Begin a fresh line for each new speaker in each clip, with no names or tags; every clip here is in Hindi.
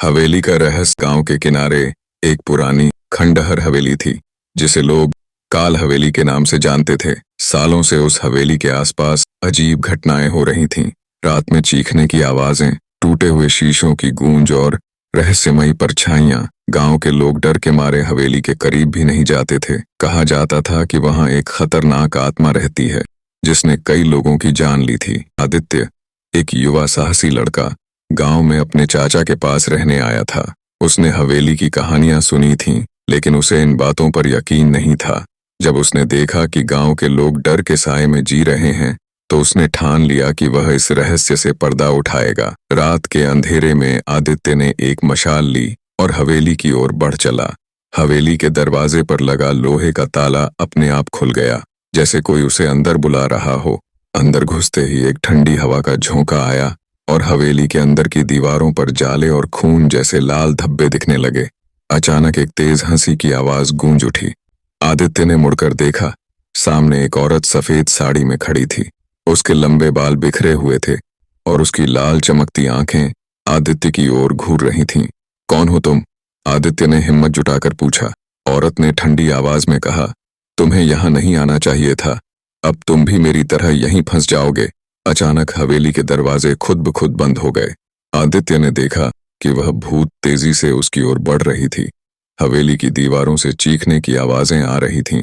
हवेली का रहस्य। गांव के किनारे एक पुरानी खंडहर हवेली थी जिसे लोग काल हवेली के नाम से जानते थे। सालों से उस हवेली के आसपास अजीब घटनाएं हो रही थीं। रात में चीखने की आवाजें, टूटे हुए शीशों की गूंज और रहस्यमयी परछाइयां। गांव के लोग डर के मारे हवेली के करीब भी नहीं जाते थे। कहा जाता था कि वहां एक खतरनाक आत्मा रहती है जिसने कई लोगों की जान ली थी। आदित्य, एक युवा साहसी लड़का, गांव में अपने चाचा के पास रहने आया था। उसने हवेली की कहानियां सुनी थीं, लेकिन उसे इन बातों पर यकीन नहीं था। जब उसने देखा कि गांव के लोग डर के साए में जी रहे हैं, तो उसने ठान लिया कि वह इस रहस्य से पर्दा उठाएगा। रात के अंधेरे में आदित्य ने एक मशाल ली और हवेली की ओर बढ़ चला। हवेली के दरवाजे पर लगा लोहे का ताला अपने आप खुल गया, जैसे कोई उसे अंदर बुला रहा हो। अंदर घुसते ही एक ठंडी हवा का झोंका आया और हवेली के अंदर की दीवारों पर जाले और खून जैसे लाल धब्बे दिखने लगे। अचानक एक तेज हंसी की आवाज गूंज उठी। आदित्य ने मुड़कर देखा। सामने एक औरत सफेद साड़ी में खड़ी थी। उसके लंबे बाल बिखरे हुए थे और उसकी लाल चमकती आंखें आदित्य की ओर घूर रही थीं। कौन हो तुम? आदित्य ने हिम्मत जुटाकर पूछा। औरत ने ठंडी आवाज में कहा, तुम्हें यहां नहीं आना चाहिए था। अब तुम भी मेरी तरह यहीं फंस जाओगे। अचानक हवेली के दरवाजे खुद ब खुद बंद हो गए। आदित्य ने देखा कि वह भूत तेजी से उसकी ओर बढ़ रही थी। हवेली की दीवारों से चीखने की आवाजें आ रही थीं।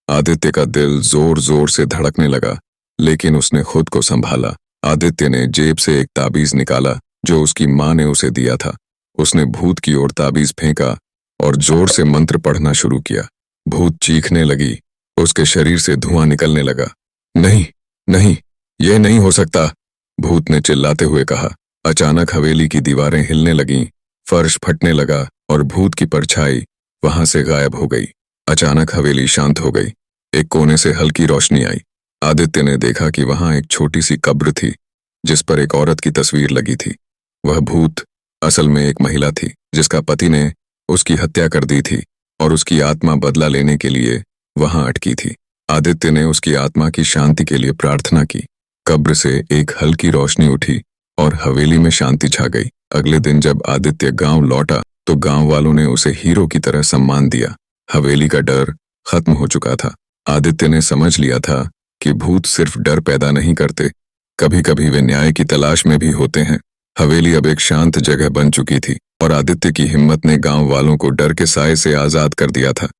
आदित्य का दिल जोर जोर से धड़कने लगा, लेकिन उसने खुद को संभाला। आदित्य ने जेब से एक ताबीज निकाला जो उसकी माँ ने उसे दिया था। उसने भूत की ओर ताबीज फेंका और जोर से मंत्र पढ़ना शुरू किया। भूत चीखने लगी। उसके शरीर से धुआं निकलने लगा। नहीं, नहीं, यह नहीं हो सकता, भूत ने चिल्लाते हुए कहा। अचानक हवेली की दीवारें हिलने लगीं, फर्श फटने लगा और भूत की परछाई वहां से गायब हो गई। अचानक हवेली शांत हो गई। एक कोने से हल्की रोशनी आई। आदित्य ने देखा कि वहां एक छोटी सी कब्र थी जिस पर एक औरत की तस्वीर लगी थी। वह भूत असल में एक महिला थी जिसका पति ने उसकी हत्या कर दी थी और उसकी आत्मा बदला लेने के लिए वहां अटकी थी। आदित्य ने उसकी आत्मा की शांति के लिए प्रार्थना की। कब्र से एक हल्की रोशनी उठी और हवेली में शांति छा गई। अगले दिन जब आदित्य गांव लौटा तो गांव वालों ने उसे हीरो की तरह सम्मान दिया। हवेली का डर खत्म हो चुका था। आदित्य ने समझ लिया था कि भूत सिर्फ डर पैदा नहीं करते, कभी कभी वे न्याय की तलाश में भी होते हैं। हवेली अब एक शांत जगह बन चुकी थी और आदित्य की हिम्मत ने गांव वालों को डर के साए से आजाद कर दिया था।